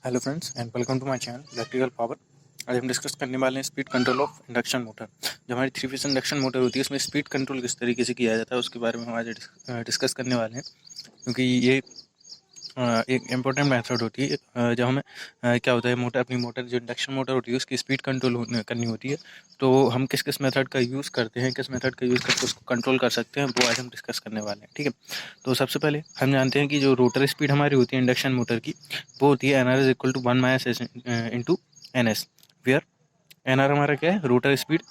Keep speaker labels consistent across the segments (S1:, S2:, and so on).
S1: Hello friends and welcome to my channel electrical power. आज हम discuss करने वाले हैं speed control of induction motor. जो हमारी 3 फेज इंडक्शन मोटर होती है उसमें स्पीड कंट्रोल किस तरीके से किया जाता है उसके बारे में हम आज डिस्कस करने वाले हैं, क्योंकि ये एक इम्पोर्टेंट मेथड होती है। जब हमें क्या होता है, अपनी मोटर जो इंडक्शन मोटर होती है उसकी स्पीड कंट्रोल करनी होती है, तो हम किस किस मेथड का यूज़ करते हैं, किस मेथड का यूज़ करके उसको कंट्रोल कर सकते हैं, वो आज हम डिस्कस करने वाले हैं। ठीक है, तो सबसे पहले हम जानते हैं कि जो रोटर स्पीड हमारी होती है इंडक्शन मोटर की, वो होती है NR is equal to 1 - s into NS, where NR हमारा क्या है, rotor speed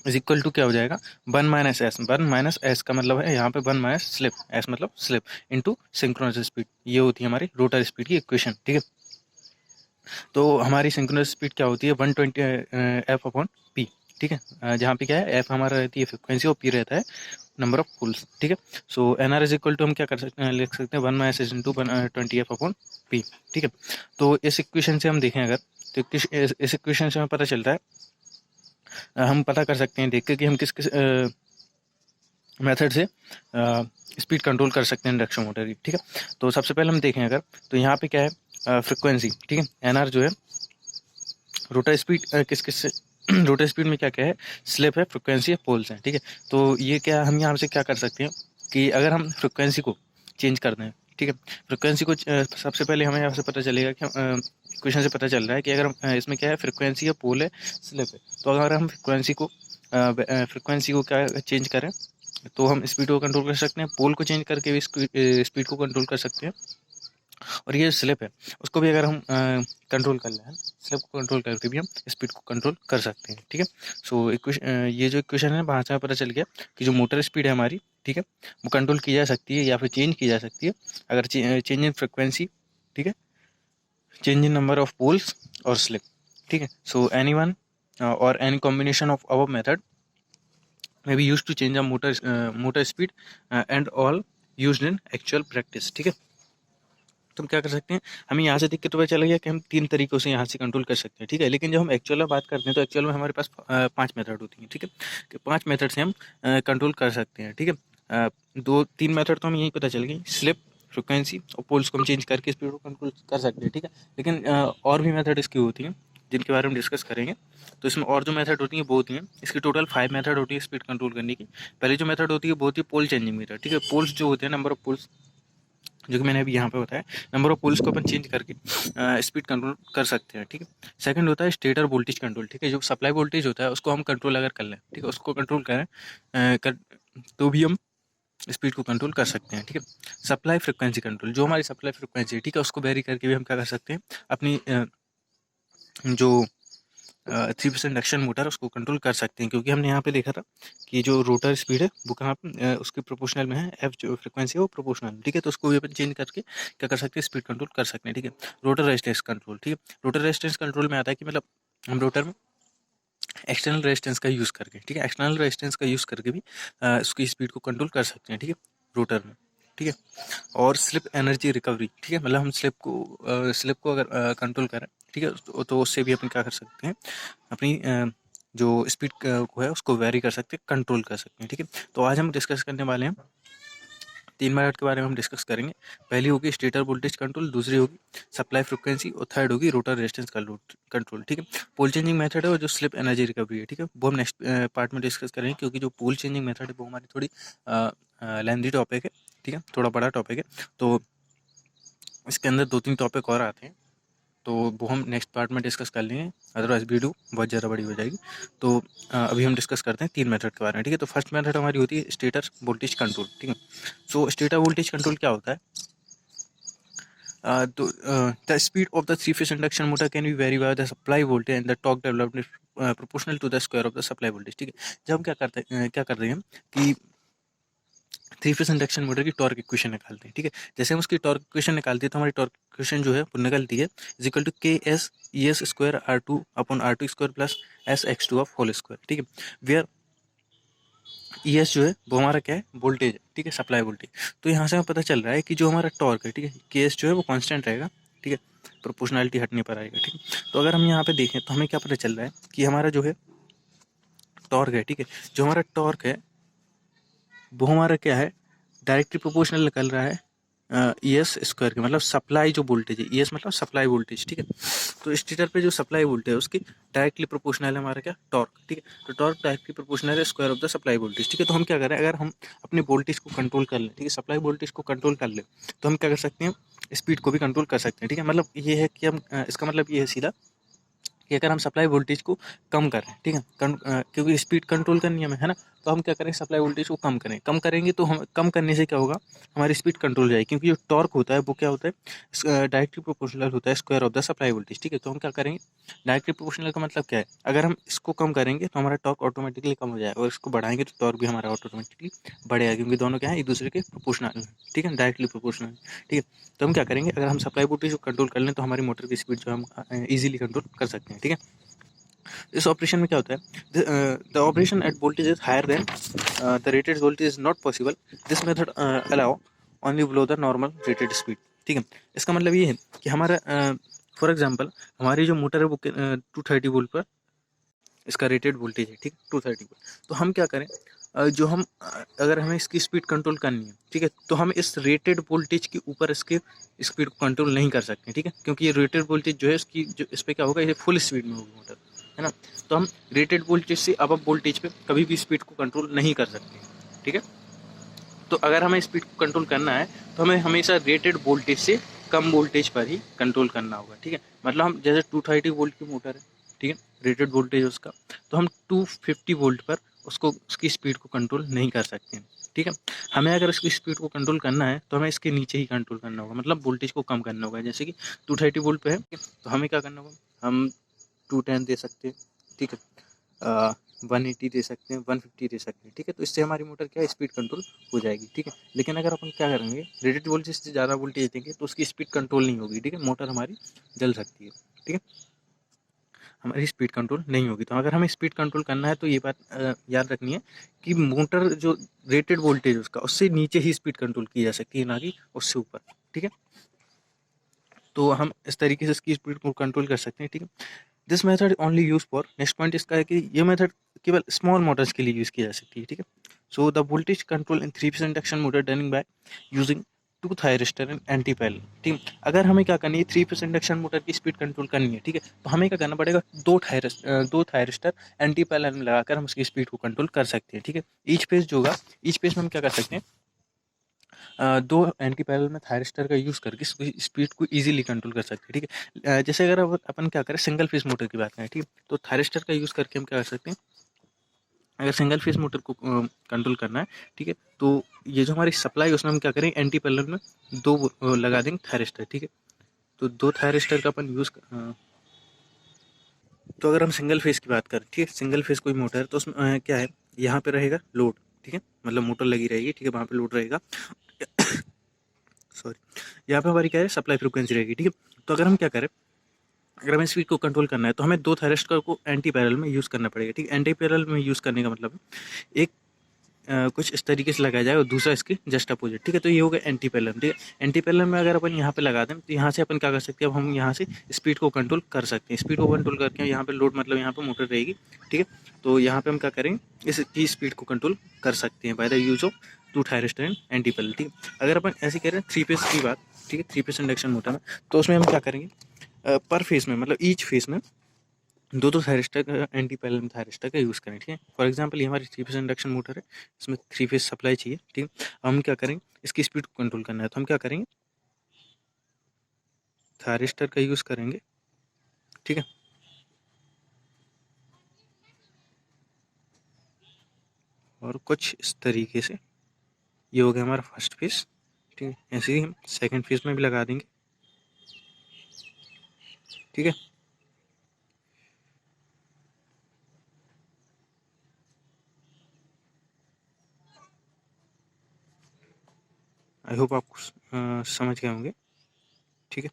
S1: is equal to क्या हो जाएगा, 1 - s। 1 - s का मतलब है यहाँ पे 1 - स्लिप, s मतलब स्लिप, इंटू सिंक्रोनस स्पीड। ये होती है हमारी रोटर स्पीड की इक्वेशन। ठीक है, तो हमारी सिंक्रोनस स्पीड क्या होती है, 120 F/P। ठीक है, जहाँ पे क्या है, F हमारा रहती है फ्रिक्वेंसी और P रहता है नंबर ऑफ पोल्स। ठीक है, so NR is equal to हम क्या कर सकते हैं, लिख सकते हैं 1 - s इंटू 120F/P। ठीक है, तो इस इक्वेशन से हम देखें अगर, तो इस इक्वेशन से हमें पता चलता है, हम पता कर सकते हैं देख के कि हम किस किस मेथड से स्पीड कंट्रोल कर सकते हैं इंडक्शन मोटर की। ठीक है, तो सबसे पहले हम देखें अगर, तो यहाँ पे क्या है, फ्रिक्वेंसी। ठीक है, NR जो है रोटर स्पीड, किस किस से रोटर स्पीड में क्या क्या है, स्लिप है, फ्रिक्वेंसी है, पोल्स हैं। ठीक है, तो ये क्या हम यहाँ से क्या कर सकते हैं कि अगर हम फ्रिक्वेंसी को चेंज कर दें, ठीक है, फ्रिक्वेंसी को सबसे पहले हमें यहाँ से पता चलेगा कि क्वेश्चन से पता चल रहा है कि अगर हम इसमें क्या है, फ्रिक्वेंसी है, पोल है, स्लिप है, तो अगर हम फ्रिक्वेंसी को क्या चेंज करें तो हम स्पीड को कंट्रोल कर सकते हैं, पोल को चेंज करके भी स्पीड को कंट्रोल कर सकते हैं, और ये स्लिप है उसको भी अगर हम कंट्रोल कर लें, स्लिप को कंट्रोल करके भी हम स्पीड को कंट्रोल कर सकते हैं। ठीक है, सो ये जो इक्वेशन है वहाँ से हमें पता चल गया कि जो मोटर स्पीड है हमारी, ठीक है, वो कंट्रोल की जा सकती है या फिर चेंज की जा सकती है अगर चेंज इन फ्रिक्वेंसी, ठीक है, change in number of poles और स्लिप। ठीक है, सो एनी वन और any combination of our method may be used to change a motor speed and all used in actual practice। ठीक है, तो हम क्या कर सकते हैं, हमें यहाँ से देख के तो पता चला गया कि हम 3 तरीकों से यहाँ से कंट्रोल कर सकते हैं। ठीक है, लेकिन जब हम एक्चुअल में बात करते हैं तो एक्चुअल में हमारे पास 5 मेथड होती हैं। ठीक है, कि 5 मेथड से हम कंट्रोल कर सकते हैं। ठीक है, 2-3 मेथड तो हमें यही पता चल गई, स्लिप, फ्रिक्वेंसी और पोल्स को हम चेंज करके स्पीड को कंट्रोल कर सकते हैं। ठीक है, लेकिन और भी मेथड इसकी होती हैं जिनके बारे में डिस्कस करेंगे। तो इसमें और जो मेथड होती हैं वो होती हैं, इसकी टोटल 5 मेथड होती है स्पीड कंट्रोल करने की। पहली जो मेथड होती है वो होती है पोल चेंजिंग मेथड। ठीक है, पोल्स जो होते हैं, नंबर ऑफ पोल्स, जो कि मैंने अभी यहाँ पे बताया, नंबर ऑफ पोल्स को अपन चेंज करके स्पीड कंट्रोल कर सकते हैं। ठीक है, सेकंड होता है स्टेटर वोल्टेज कंट्रोल। ठीक है, जो सप्लाई वोल्टेज होता है उसको हम कंट्रोल अगर कर लें, ठीक है, उसको कंट्रोल करें तो भी हम स्पीड को कंट्रोल कर सकते हैं। ठीक है, सप्लाई फ्रिक्वेंसी कंट्रोल, जो हमारी सप्लाई फ्रिक्वेंसी है, ठीक है, उसको वेरी करके भी हम क्या कर सकते हैं, अपनी जो 3 फेज इंडक्शन मोटर उसको कंट्रोल कर सकते हैं, क्योंकि हमने यहाँ पे देखा था कि जो रोटर स्पीड है वो कहाँ पे उसके प्रोपोर्शनल में है, एफ जो फ्रिक्वेंसी है वो प्रोपोर्शनल। ठीक है, तो उसको भी अपन चेंज करके क्या कर सकते हैं, स्पीड कंट्रोल कर सकते हैं। ठीक है, रोटर रेजिस्टेंस कंट्रोल। ठीक है, रोटर रेजिस्टेंस कंट्रोल में आता है कि मतलब हम रोटर में एक्सटर्नल रेजिस्टेंस का यूज़ करके, ठीक है, एक्सटर्नल रेजिस्टेंस का यूज़ करके भी उसकी स्पीड को कंट्रोल कर सकते हैं। ठीक है, रोटर में। ठीक है, और स्लिप एनर्जी रिकवरी। ठीक है, मतलब हम स्लिप को अगर कंट्रोल करें, ठीक है, तो उससे भी अपन क्या कर सकते हैं, अपनी जो स्पीड को है उसको वेरी कर सकते हैं, कंट्रोल कर सकते हैं। ठीक है, तो आज हम डिस्कस करने वाले हैं 3 मेथड के बारे में हम डिस्कस करेंगे। पहली होगी स्टेटर वोल्टेज कंट्रोल, दूसरी होगी सप्लाई फ्रिक्वेंसी और थर्ड होगी रोटर रेजिस्टेंस कंट्रोल। ठीक है, पोल चेंजिंग मेथड है और जो स्लिप एनर्जी रिकवरी है, ठीक है, वो हम नेक्स्ट पार्ट में डिस्कस करेंगे, क्योंकि जो पोल चेंजिंग मेथड है वो हमारी थोड़ी लेंथी टॉपिक है। ठीक है, थोड़ा बड़ा टॉपिक है, तो इसके अंदर 2-3 टॉपिक और आते हैं, तो वो हम नेक्स्ट पार्ट में डिस्कस कर लेंगे, अदरवाइज वीडियो बहुत ज़्यादा बड़ी हो जाएगी। तो अभी हम डिस्कस करते हैं 3 मेथड के बारे में। ठीक है, तो फर्स्ट मेथड हमारी होती है स्टेटर वोल्टेज कंट्रोल। ठीक है, सो स्टेटर वोल्टेज कंट्रोल क्या होता है, तो the speed of the 3 phase induction motor can be vary by the supply voltage and the torque developed proportional to the square of the supply voltage. ठीक है, जब हम क्या कर रहे हैं कि 3 फेज इंडक्शन मोटर की टॉर्क इक्वेशन निकालते हैं। ठीक है, जैसे हम उसकी टॉर्क इक्वेशन निकालते हैं तो हमारी टॉर्क इक्वेशन जो है वो निकलती है is equal to KS/ES² R2/R2² plus SX2 of whole square. ठीक है, वेयर ES जो है वो हमारा क्या है, वोल्टेज है। ठीक है, सप्लाई वोल्टेज। तो यहाँ से हमें पता चल रहा है कि जो हमारा टॉर्क है, ठीक है, KS जो है वो कांस्टेंट रहेगा। ठीक है, प्रोपोर्शनलिटी हटने पर आएगा। ठीक है, तो अगर हम यहाँ पे देखें तो हमें क्या पता चल रहा है कि हमारा जो है टॉर्क है, ठीक है, जो हमारा टॉर्क है वो हमारा क्या है, डायरेक्टली प्रोपोर्शनल निकल रहा है ई एस स्क्वायर के, मतलब सप्लाई जो वोल्टेज है, ई एस मतलब सप्लाई वोल्टेज, ठीक है। तो स्टेटर पे जो सप्लाई वोल्टेज है उसकी डायरेक्टली प्रोपोर्शनल है हमारा क्या, टॉर्क, ठीक है। तो टॉर्क डायरेक्टली प्रोपोर्शनल है square of the supply voltage, ठीक है। तो हम क्या करें, अगर हम अपने वोल्टेज को कंट्रोल कर लें, ठीक है, सप्लाई वोल्टेज को कंट्रोल कर लें, तो हम क्या कर सकते हैं, स्पीड को भी कंट्रोल कर सकते हैं, ठीक है। मतलब ये है कि हम इसका मतलब ये है सीधा कि अगर हम सप्लाई वोल्टेज को कम कर रहे हैं, ठीक है, क्योंकि स्पीड कंट्रोल करनी है हमें, है ना, तो हम क्या करें, सप्लाई वोल्टेज को कम करें, कम करेंगे तो हम कम करने से क्या होगा, हमारी स्पीड कंट्रोल हो जाएगी, क्योंकि जो टॉर्क होता है वो क्या होता है, डायरेक्टली प्रोपोर्शनल होता है square of the supply voltage, ठीक है। तो हम क्या करेंगे, डायरेक्टली प्रोपोर्शनल का मतलब क्या है, अगर हम इसको कम करेंगे तो हमारा टॉर्क ऑटोमेटिकली कम हो जाएगा, और इसको बढ़ाएंगे तो टॉर्क भी हमारा ऑटोमेटिकली बढ़ेगा, क्योंकि दोनों क्या है, एक दूसरे के प्रोपोर्शनल, ठीक है, डायरेक्टली प्रोपोर्शनल, ठीक है। तो हम क्या करेंगे, अगर हम सप्लाई वोल्टेज को कंट्रोल कर लें तो हमारी मोटर की स्पीड जो हम ईजिली कंट्रोल कर सकते हैं, ठीक है। इस ऑपरेशन में क्या होता है, the operation at voltage is higher than the rated voltage is not possible, this method allow only below the normal rated speed, ठीक है। इसका मतलब ये है कि हमारा फॉर एग्जांपल हमारी जो मोटर है वो 230 वोल्ट पर इसका रेटेड वोल्टेज है, ठीक, 230 वोल्ट। तो हम क्या करें, जो हम अगर हमें इसकी स्पीड कंट्रोल करनी है, ठीक है, तो हम इस रेटेड वोल्टेज के ऊपर इसके स्पीड को कंट्रोल नहीं कर सकते, ठीक है, क्योंकि ये रेटेड वोल्टेज जो है इसकी जो इस पर क्या होगा, ये फुल स्पीड में होगी मोटर, है ना। तो हम रेटेड वोल्टेज से अब वोल्टेज पे कभी भी स्पीड को कंट्रोल नहीं कर सकते, ठीक है। तो अगर हमें स्पीड को कंट्रोल करना है तो हमें हमेशा रेटेड वोल्टेज से कम वोल्टेज पर ही कंट्रोल करना होगा, ठीक है। मतलब हम जैसे 230 वोल्ट की मोटर है, ठीक है, रेटेड वोल्टेज उसका, तो हम 250 वोल्ट पर उसको उसकी स्पीड को कंट्रोल नहीं कर सकते हैं, ठीक है। हमें अगर उसकी स्पीड को कंट्रोल करना है तो हमें इसके नीचे ही कंट्रोल करना होगा, मतलब वोल्टेज को कम करना होगा। जैसे कि 230 वोल्ट पे है तो हमें क्या करना होगा, हम 210 दे सकते हैं, ठीक है, 180 दे सकते हैं, 150 दे सकते हैं, ठीक है। तो इससे हमारी मोटर क्या है, स्पीड कंट्रोल हो जाएगी, ठीक है। लेकिन अगर अपन क्या करेंगे, रेटेड वोल्टेज से ज़्यादा वोल्टेज देंगे तो उसकी स्पीड कंट्रोल नहीं होगी, ठीक है, मोटर हमारी जल सकती है, ठीक है, हमारी स्पीड कंट्रोल नहीं होगी। तो अगर हमें स्पीड कंट्रोल करना है तो ये बात याद रखनी है कि मोटर जो रेटेड वोल्टेज उसका उससे नीचे ही स्पीड कंट्रोल की जा सकती है, ना कि उससे ऊपर, ठीक है। तो हम इस तरीके से इसकी स्पीड को कंट्रोल कर सकते हैं, ठीक है। This method only use for, next point इसका है कि ये मेथड केवल स्मॉल मोटर्स के लिए यूज़ की जा सकती है, ठीक है। So the voltage control in 3 phase induction motor done by using 2 thyristor and anti parallel, ठीक है। अगर हमें क्या करनी है, 3 फेज इंडक्शन मोटर की स्पीड कंट्रोल करनी है, ठीक है, तो हमें क्या करना पड़ेगा, दो थायरिस्टर एंटी पैरेलल में लगाकर हम उसकी स्पीड को कंट्रोल कर सकते हैं, ठीक है। ईच पेज जो होगा, ईच पेज में हम क्या कर सकते हैं, दो एंटी पैरेलल में थायरिस्टर का यूज़ करके स्पीड को इजीली कंट्रोल कर सकते हैं, ठीक है। जैसे अगर अपन क्या करें, सिंगल फेज मोटर की बात करें, ठीक है, तो थायरिस्टर का यूज़ करके हम क्या कर सकते हैं, अगर सिंगल फेज मोटर को कंट्रोल करना है, ठीक है, तो ये जो हमारी सप्लाई है उसमें हम क्या करें, एंटी पैरेलल में दो लगा देंगे थायरिस्टर, ठीक है। तो दो थायरिस्टर का अपन यूज़ तो अगर हम सिंगल फेज की बात करें, ठीक है, सिंगल फेज कोई मोटर है तो उसमें क्या है, यहाँ पे रहेगा लोड, ठीक है, मतलब मोटर लगी रहेगी, ठीक है, वहाँ पे लोड रहेगा, सॉरी, यहाँ पे हमारी क्या है, सप्लाई फ्रिक्वेंसी रहेगी, ठीक है। तो अगर हम क्या करें, अगर हमें स्पीड को कंट्रोल करना है तो हमें दो थायरिस्टर को एंटी पैरेलल में यूज़ करना पड़ेगा, ठीक है। एंटी पैरेलल में यूज़ करने का मतलब एक कुछ इस तरीके से लगाया जाए और दूसरा इसके जस्ट अपोजिट, ठीक है। तो ये हो गया एंटी पैरेलल, ठीक है। एंटी पैरेलल में अगर अपन यहाँ पे लगा दें तो यहाँ से अपन क्या कर सकते हैं, अब हम यहाँ से स्पीड को कंट्रोल कर सकते हैं, स्पीड को कंट्रोल करके यहाँ पे लोड मतलब यहाँ पे मोटर रहेगी, ठीक है। तो यहाँ पे हम क्या करेंगे, इसकी स्पीड को कंट्रोल कर सकते हैं by the use of 2 thyristor and anti parallel, ठीक है। अगर अपन ऐसे कह रहे हैं 3 फेज की बात, ठीक है, 3 फेज इंडक्शन मोटर में, तो उसमें हम क्या करेंगे, पर फेज में मतलब ईच फेज में दो थायरिस्टर का एंटी पैरेलल थायरिस्टर का यूज़ करें, ठीक है। फॉर एग्जांपल ये हमारी 3 फेज इंडक्शन मोटर है, इसमें 3 फेज सप्लाई चाहिए, ठीक है। हम क्या करेंगे, इसकी स्पीड को कंट्रोल करना है तो हम क्या करेंगे, थायरिस्टर का यूज़ करेंगे, ठीक है। और कुछ इस तरीके से ये हो गया हमारा फर्स्ट फेज, ठीक है। ऐसे ही हम सेकेंड फेज में भी लगा देंगे, ठीक है। आई होप आप समझ गए होंगे, ठीक है।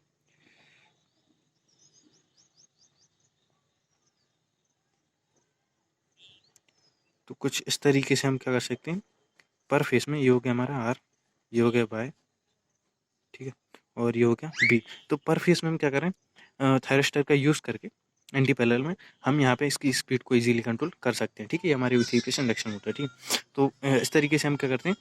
S1: तो कुछ इस तरीके से हम क्या कर सकते हैं, पर फेज में ये हो गया हमारा आर, ये हो गया बाय, ठीक है, और ये हो गया बी। तो पर फेज में हम क्या करें, थायरिस्टर का यूज़ करके एंटी पैरेलल में हम यहाँ पे इसकी स्पीड को इजीली कंट्रोल कर सकते हैं, ठीक है। ये हमारी 3 फेज इंडक्शन मोटर है, ठीक है। तो इस तरीके से हम क्या करते हैं,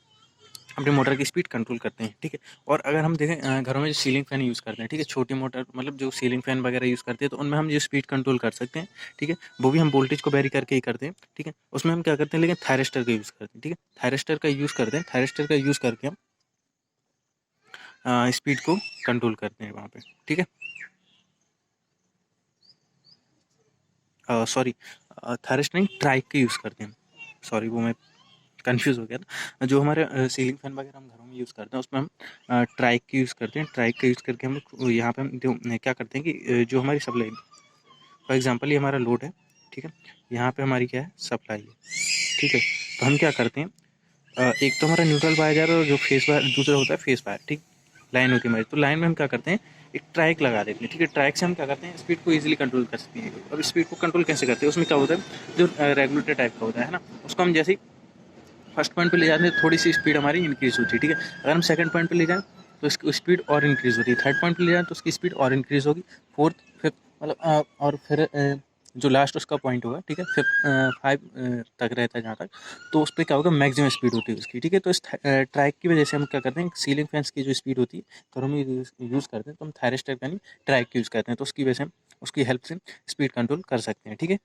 S1: अपनी मोटर की स्पीड कंट्रोल करते हैं, ठीक है। और अगर हम देखें घरों में जो सीलिंग फ़ैन यूज़ करते हैं, ठीक है, छोटी मोटर मतलब जो सीलिंग फ़ैन वगैरह यूज़ करते हैं, तो उनमें हम जो स्पीड कंट्रोल कर सकते हैं, ठीक है, वो भी हम वोल्टेज को वेरी करके ही करते हैं, ठीक है। उसमें हम क्या करते हैं, लेकिन थायरिस्टर का यूज़ करते हैं, ठीक है, थायरिस्टर का यूज़ करते हैं, थायरिस्टर का यूज़ करके हम स्पीड को कंट्रोल करते हैं वहाँ पे, ठीक है। सॉरी, थायरिस्टर नहीं, ट्राइक का यूज़ करते हैं, सॉरी वो मैं कन्फ्यूज़ हो गया था। जो हमारे सीलिंग फ़ैन वगैरह हम घरों में यूज़ करते हैं, उसमें हम ट्राइक का यूज़ करते हैं। ट्राइक का यूज़ करके हम यहाँ पे हम जो क्या करते हैं कि जो हमारी सप्लाई, फॉर एग्ज़ाम्पल ये हमारा लोड है, ठीक है, यहाँ पे हमारी क्या है, सप्लाई है, ठीक है। तो हम क्या करते हैं, एक तो हमारा न्यूट्रल वायर जा रहा है और जो फेस वायर दूसरा होता है फेस वायर, ठीक, लाइन होती है हमारी। तो लाइन में हम क्या करते हैं, एक ट्राइक लगा देते हैं, ठीक है। ट्राइक से हम क्या करते हैं, स्पीड को ईजिली कंट्रोल कर सकते हैं। अब स्पीड को कंट्रोल कैसे करते हैं, उसमें क्या होता है, जो रेगुलेटर टाइप का होता है ना, उसको हम जैसे ही फर्स्ट पॉइंट पे ले जाते हैं, थोड़ी सी स्पीड हमारी इंक्रीज होती है, ठीक है। अगर हम सेकंड पॉइंट पे ले जाएं तो इसकी स्पीड और इंक्रीज होती है, थर्ड पॉइंट पे ले जाएं तो उसकी स्पीड और इंक्रीज होगी, फोर्थ फिफ्थ मतलब और फिर जो लास्ट उसका पॉइंट होगा, ठीक है, फिफ्थ 5 तक रहता है जहाँ तक, तो उस पर क्या होगा, मैक्सिमम स्पीड होती है उसकी, ठीक है। तो इस ट्रैक की वजह से हम क्या करते हैं, सीलिंग फैंस की जो स्पीड होती है तो हम यूज़ करते हैं, तो हम थायरिस्टर का नहीं ट्रैक की यूज़ करते हैं, तो उसकी वजह से हम उसकी हेल्प से स्पीड कंट्रोल कर सकते हैं, ठीक है,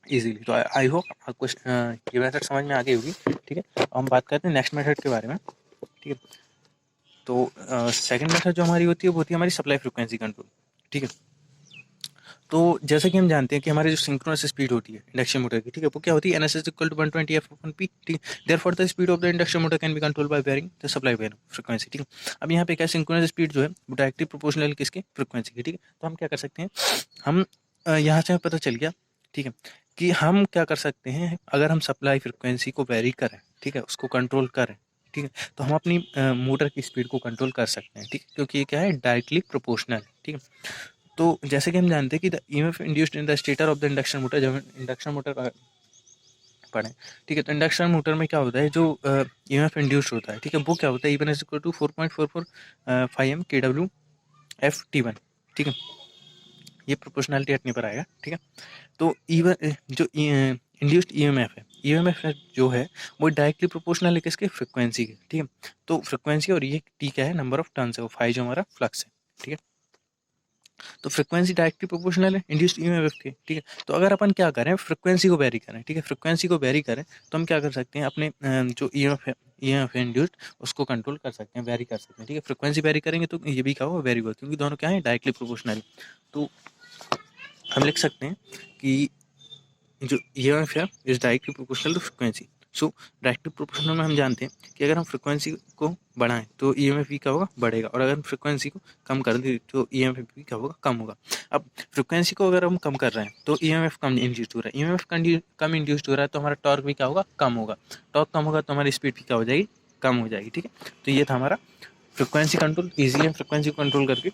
S1: इजीली। तो आई होप आपको ये मेथड समझ में आ गई होगी, ठीक है। अब हम बात करते हैं नेक्स्ट मेथड के बारे में, ठीक है। तो सेकंड मेथड जो हमारी होती है वो होती है हमारी सप्लाई फ्रीक्वेंसी कंट्रोल, ठीक है। तो जैसे कि हम जानते हैं कि हमारी जो सिंक्रोनस स्पीड होती है इंडक्शन मोटर की, ठीक है, वो क्या होती है, NS इक्वल टू 120 F/P, ठीक है। Therefore the speed of the induction motor can be control by varying the supply frequency, ठीक है। अब यहाँ पे क्या, सिंक्रोनस स्पीड जो है वो डायरेक्टली प्रोपोर्शनल किसके, फ्रीक्वेंसी की, ठीक है। तो हम क्या कर सकते हैं, हम यहाँ से हमें पता चल गया, ठीक है, कि हम क्या कर सकते हैं, अगर हम सप्लाई फ्रिक्वेंसी को वेरी करें, ठीक है, उसको कंट्रोल करें, ठीक है, तो हम अपनी मोटर की स्पीड को कंट्रोल कर सकते हैं, ठीक है, क्योंकि ये क्या है, डायरेक्टली प्रोपोर्शनल, ठीक है। तो जैसे कि हम जानते हैं कि the EMF induced in the stator of the induction motor, जब इंडक्शन मोटर पढ़ें, ठीक है, तो इंडक्शन मोटर में क्या होता है, जो ईएमएफ इंड्यूस्ड होता है, ठीक है, वो क्या होता है, E1 is equal to 4.44 kW FT1, ठीक है। ये प्रोपोर्शनैलिटी हटने पर आएगा, ठीक है। तो ईवन जो इंड्यूस्ड ईएमएफ है, ईएमएफ जो है वो डायरेक्टली प्रोपोर्शनल है किसके, फ्रिक्वेंसी के, ठीक है। तो फ्रिक्वेंसी और ये टी क्या है, नंबर ऑफ टर्न्स है, वो फाई जो हमारा फ्लक्स है, ठीक है। तो फ्रिक्वेंसी डायरेक्टली प्रोपोर्शनल है इंड्यूस्ड ईएमएफ के, ठीक है। तो अगर अपन क्या करें, फ्रिक्वेंसी को वेरी करें, ठीक है, फ्रिक्वेंसी को वेरी करें, तो हम क्या कर सकते हैं, अपने जो ईएमएफ है इंड्यूस्ड, उसको कंट्रोल कर सकते हैं, वेरी कर सकते हैं, ठीक है। फ्रिक्वेंसी वेरी करेंगे तो ये भी क्या होगा, वेरी होगा, क्योंकि दोनों क्या है, डायरेक्टली प्रोपोर्शनल। तो हम लिख सकते हैं कि जो ईएमएफ है is directly proportional to frequency. So directly proportional में हम जानते हैं कि अगर हम फ्रिक्वेंसी को बढ़ाएं तो ईएमएफ भी क्या होगा, बढ़ेगा, और अगर हम फ्रिक्वेंसी को कम कर दें तो ईएमएफ भी क्या होगा, कम होगा। अब फ्रिक्वेंसी को अगर हम कम कर रहे हैं तो ईएमएफ कम इंड्यूस्ड हो रहा है, ईएमएफ कम इंड्यूस्ड हो रहा है तो हमारा टॉर्क भी क्या होगा, कम होगा, टॉर्क कम होगा तो हमारी स्पीड भी क्या हो जाएगी, कम हो जाएगी, ठीक है। तो ये था हमारा फ्रिक्वेंसी कंट्रोल। ईजिली हम फ्रिक्वेंसी को कंट्रोल करके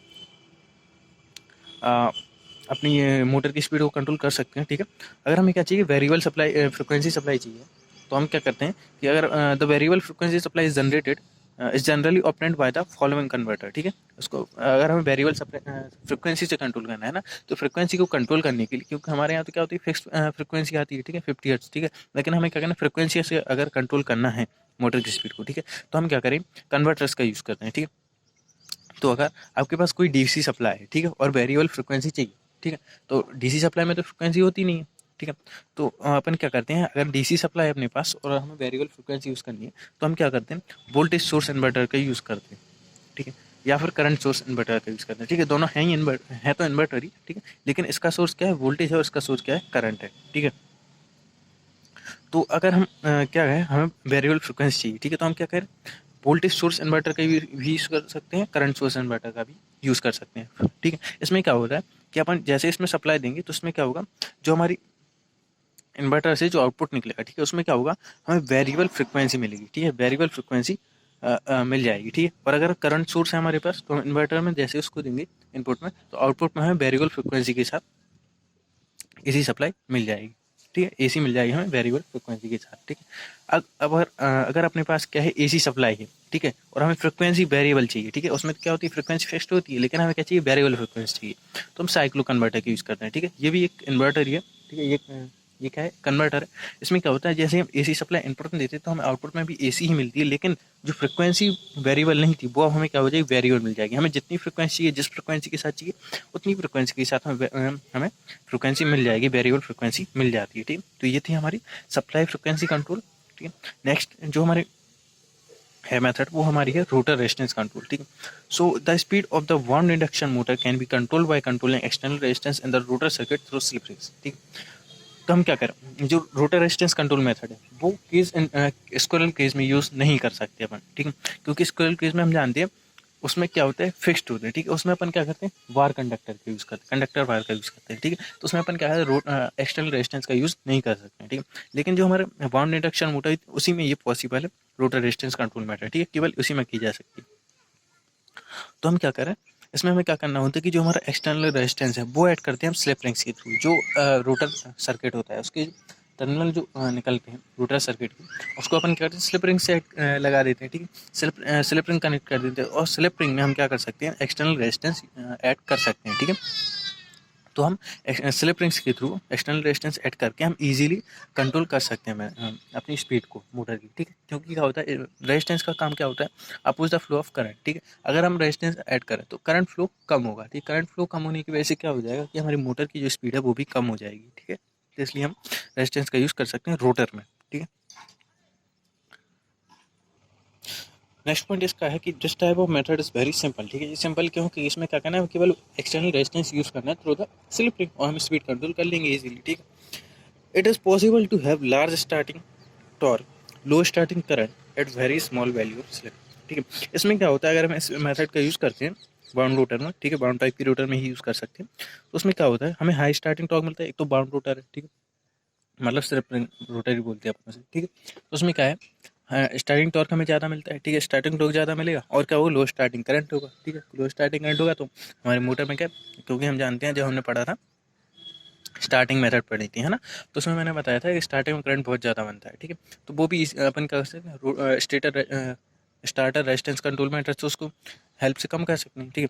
S1: अपनी मोटर की स्पीड को कंट्रोल कर सकते हैं, ठीक है। अगर हमें क्या चाहिए, वेरिएबल सप्लाई फ्रिक्वेंसी सप्लाई चाहिए, तो हम क्या करते हैं कि अगर the variable frequency supply is generated is generally obtained by the following converter, ठीक है। उसको अगर हमें वेरिएबल सप्लाई फ्रिक्वेंसी से कंट्रोल करना है ना, तो फ्रिक्वेंसी को कंट्रोल करने के लिए, क्योंकि हमारे यहाँ तो क्या होती है, फिक्स फ्रिक्वेंसी आती है, ठीक है, 50 हर्ट्ज, ठीक है। लेकिन हमें क्या करना है, फ्रिक्वेंसी से अगर कंट्रोल करना है मोटर की स्पीड को, ठीक है, तो हम क्या करें, कन्वर्टर्स का यूज़ करते हैं, ठीक है। तो अगर आपके पास कोई डीसी सप्लाई है, ठीक है, और वेरिएबल फ्रिक्वेंसी चाहिए, ठीक है, तो डीसी सप्लाई में तो फ्रिक्वेंसी होती नहीं है, ठीक है। तो अपन क्या करते हैं, अगर डीसी सप्लाई है अपने पास और हमें वेरिएबल फ्रिक्वेंसी यूज़ करनी है, तो हम क्या करते हैं, वोल्टेज सोर्स इन्वर्टर का यूज़ करते हैं, ठीक है, या फिर करंट सोर्स इन्वर्टर का यूज़ करते हैं, ठीक है। दोनों हैं ही है तो इन्वर्टर ही, ठीक है, लेकिन इसका सोर्स क्या है, वोल्टेज है, और इसका सोर्स क्या है, करंट है, ठीक है। तो अगर हम क्या है, हमें वेरिएबल फ्रिक्वेंसी चाहिए, ठीक है, तो हम क्या करें, वोल्टेज सोर्स इन्वर्टर का भी यूज़ कर सकते हैं, करंट सोर्स इन्वर्टर का भी यूज़ कर सकते हैं, ठीक है। इसमें क्या होता है कि अपन जैसे इसमें सप्लाई देंगे तो इसमें क्या होगा, जो हमारी इन्वर्टर से जो आउटपुट निकलेगा, ठीक है, उसमें क्या होगा, हमें वेरिएबल फ्रिक्वेंसी मिलेगी, ठीक है, वेरिएबल फ्रिक्वेंसी मिल जाएगी, ठीक है। और अगर करंट सोर्स है हमारे पास, तो हम इन्वर्टर में जैसे उसको देंगे इनपुट में, तो आउटपुट में हमें वेरिएबल फ्रिक्वेंसी के साथ एसी सप्लाई मिल जाएगी, ठीक है, एसी मिल जाएगी हमें वेरिएबल फ्रिक्वेंसी के साथ, ठीक है। अब अगर अपने पास क्या है, एसी सप्लाई है, ठीक है, और हमें फ्रिक्वेंसी वेरिएबल चाहिए, ठीक है, उसमें क्या होती है, फ्रिक्वेंसी फिक्स्ड होती है, लेकिन हमें क्या चाहिए, वेरिएबल फ्रिक्वेंसी चाहिए, तो हम साइक्लो कन्वर्टर का यूज़ करते हैं, ठीक है। ये भी एक इन्वर्टर ही है, ठीक है, ये ये क्या है, कन्वर्टर है। इसमें क्या होता है, जैसे हम एसी सप्लाई इनपुट में देते हैं तो हमें आउटपुट में भी एसी ही मिलती है, लेकिन जो फ्रिक्वेंसी वेरिएबल नहीं थी वो अब हमें क्या हो जाएगी, वेरिएबल मिल जाएगी। हमें जितनी फ्रिक्वेंसी चाहिए, जिस फ्रिक्वेंसी के साथ चाहिए उतनी फ्रिक्वेंसी के साथ हमें फ्रिक्वेंसी मिल जाएगी, वेरिएबल फ्रिक्वेंसी मिल जाती है। ठीक, तो ये थी हमारी सप्लाई फ्रिक्वेंसी कंट्रोल। ठीक है, नेक्स्ट जो हमारे है मेथड वो हमारी है रोटर रेजिस्टेंस कंट्रोल। ठीक है, so the speed of the wound induction motor can be controlled by controlling external resistance in the rotor circuit through slip rings. ठीक, तो हम क्या करें, जो रोटर रेजिस्टेंस कंट्रोल मेथड है वो केस स्क्विरल केस में यूज़ नहीं कर सकते अपन। ठीक है, क्योंकि स्क्विरल केस में हम जानते हैं उसमें क्या होता है, फिक्स्ड होते हैं। ठीक है, उसमें अपन क्या करते हैं, वार कंडक्टर का यूज़ करते हैं, कंडक्टर वायर का यूज़ करते हैं। ठीक है, तो उसमें अपन क्या है, एक्सटर्नल रेजिस्टेंस का यूज़ नहीं कर सकते हैं। ठीक है, लेकिन जो हमारे वाउंड इंडक्शन मोटर है उसी में ये पॉसिबल है, रोटर रेजिस्टेंस कंट्रोल मेथड। ठीक है, केवल उसी में की जा सकती है। तो हम क्या करें, इसमें हमें क्या करना होता है कि जो हमारा एक्सटर्नल रेजिस्टेंस है वो ऐड करते हैं हम स्लिप रिंग्स के थ्रू। जो रोटर सर्किट होता है उसके टर्मिनल जो निकलते हैं रोटर सर्किट के, उसको अपन क्या करते हैं, स्लिप रिंग से लगा देते हैं। ठीक है, स्लिप रिंग कनेक्ट कर देते हैं और स्लिप रिंग में हम क्या कर सकते हैं, एक्सटर्नल रेजिस्टेंस ऐड कर सकते हैं। ठीक है, तो हम स्लिप रिंग्स के थ्रू एक्सटर्नल रेजिस्टेंस ऐड करके हम इजीली कंट्रोल कर सकते हैं अपनी स्पीड को मोटर की। ठीक है, क्योंकि क्या होता है, रेजिस्टेंस का काम क्या होता है, oppose the flow of current. ठीक है, अगर हम रेजिस्टेंस ऐड करें तो करंट फ्लो कम होगा। ठीक है, करंट फ्लो कम होने की वजह से क्या हो जाएगा कि हमारी मोटर की जो स्पीड है वो भी कम हो जाएगी। ठीक है, तो इसलिए हम रेजिस्टेंस का यूज़ कर सकते हैं रोटर में। ठीक है, नेक्स्ट पॉइंट इसका है कि this type of method is very simple. ठीक है, ये सिंपल क्यों, कि इसमें क्या करना है, केवल एक्सटर्नल रेजिस्टेंस यूज़ करना है थ्रू द स्लिप रिंग और हम स्पीड कंट्रोल कर लेंगे इजीली। ठीक है, it is possible to have large starting torque, low starting current at very small value of slip। ठीक है, इसमें क्या होता है, अगर हम इस मेथड का यूज़ करते हैं बाउंड रोटर में, ठीक है, बाउंड टाइप की रोटर में ही यूज़ कर सकते हैं, तो उसमें क्या होता है, हमें हाई स्टार्टिंग टॉर्क मिलता है। एक तो बाउंड रोटर है, ठीक है, मतलब सिर्फ रोटर ही बोलते हैं अपन उसे। ठीक है, तो उसमें क्या है, स्टार्टिंग टॉर्क हमें ज़्यादा मिलता है। ठीक है, स्टार्टिंग टॉर्क ज़्यादा मिलेगा और क्या होगा, लो स्टार्टिंग करंट होगा। ठीक है, लो स्टार्टिंग करंट होगा तो हमारे मोटर में क्या, क्योंकि हम जानते हैं जब हमने पढ़ा था स्टार्टिंग मेथड पढ़ी थी, है ना, तो उसमें मैंने बताया था कि स्टार्टिंग में करंट बहुत ज़्यादा बनता है। ठीक है, तो वो भी अपन कर सकते हैं स्टार्टर रेजिस्टेंस कंट्रोल मेथड से उसको हेल्प से कम कर सकते हैं। ठीक है,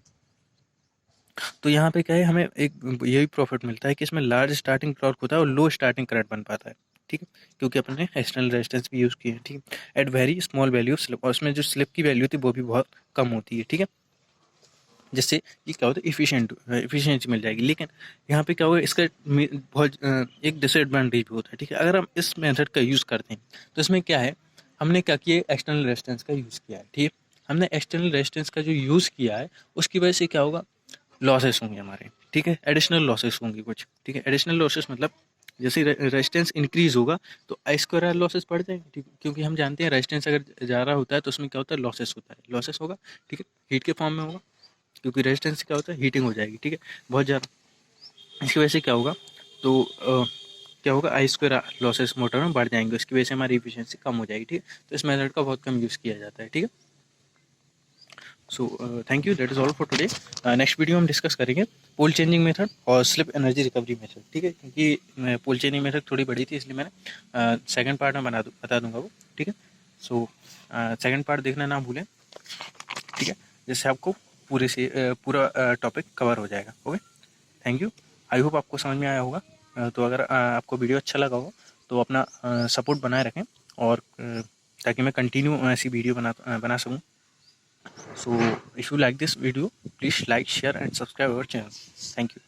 S1: तो यहाँ पे क्या है, हमें एक यही प्रॉफिट मिलता है कि इसमें लार्ज स्टार्टिंग टॉर्क होता है और लो स्टार्टिंग करंट बन पाता है। ठीक है, क्योंकि अपन ने एक्सटर्नल रेजिस्टेंस भी यूज़ किया है। ठीक है, at very small value of slip, और उसमें जो स्लिप की वैल्यू थी वो भी बहुत कम होती है। ठीक है, जिससे ये क्या होता है, इफिशिएंसी मिल जाएगी। लेकिन यहाँ पे क्या होगा, इसका बहुत एक डिसएडवांटेज भी होता है। ठीक है, अगर हम इस मेथड का यूज़ करते हैं तो इसमें क्या है, हमने क्या किया, एक्सटर्नल रेजिस्टेंस का यूज़ किया है। ठीक है, हमने एक्सटर्नल रेजिस्टेंस का जो यूज़ किया है उसकी वजह से क्या होगा, लॉसेस होंगे हमारे। ठीक है, एडिशनल लॉसेस होंगी कुछ। ठीक है, एडिशनल लॉसेस मतलब जैसे रेजिस्टेंस इंक्रीज होगा तो आई स्क्वायर लॉसेस बढ़ जाएंगे। ठीक है, क्योंकि हम जानते हैं रेजिस्टेंस अगर ज़्यादा होता है तो उसमें क्या होता है, लॉसेस होता है, लॉसेस होगा। ठीक है, हीट के फॉर्म में होगा, क्योंकि रेजिस्टेंस क्या होता है, हीटिंग हो जाएगी। ठीक है, बहुत ज़्यादा, इसकी वजह से क्या होगा, तो क्या होगा, आई स्क्वायर लॉसेस मोटर में बढ़ जाएंगे, उसकी वजह से हमारी इफिशियंसी कम हो जाएगी। ठीक है, तो इस मेथड का बहुत कम यूज़ किया जाता है। ठीक है, so thank you, that is all for today. Next video हम डिस्कस करेंगे पोल चेंजिंग मेथड और स्लिप एनर्जी रिकवरी मेथड। ठीक है, क्योंकि पोल चेंजिंग मेथड थोड़ी बड़ी थी इसलिए मैंने सेकंड पार्ट में बता दूंगा वो। ठीक है, सो सेकंड पार्ट देखना ना भूलें। ठीक है, जिससे आपको पूरा टॉपिक कवर हो जाएगा। Okay, thank you, I hope आपको समझ में आया होगा। तो अगर आपको वीडियो अच्छा लगा हो तो अपना सपोर्ट बनाए रखें, और ताकि मैं कंटिन्यू ऐसी वीडियो बना सकूँ। So if you like this video, please like, share and subscribe our channel. Thank you.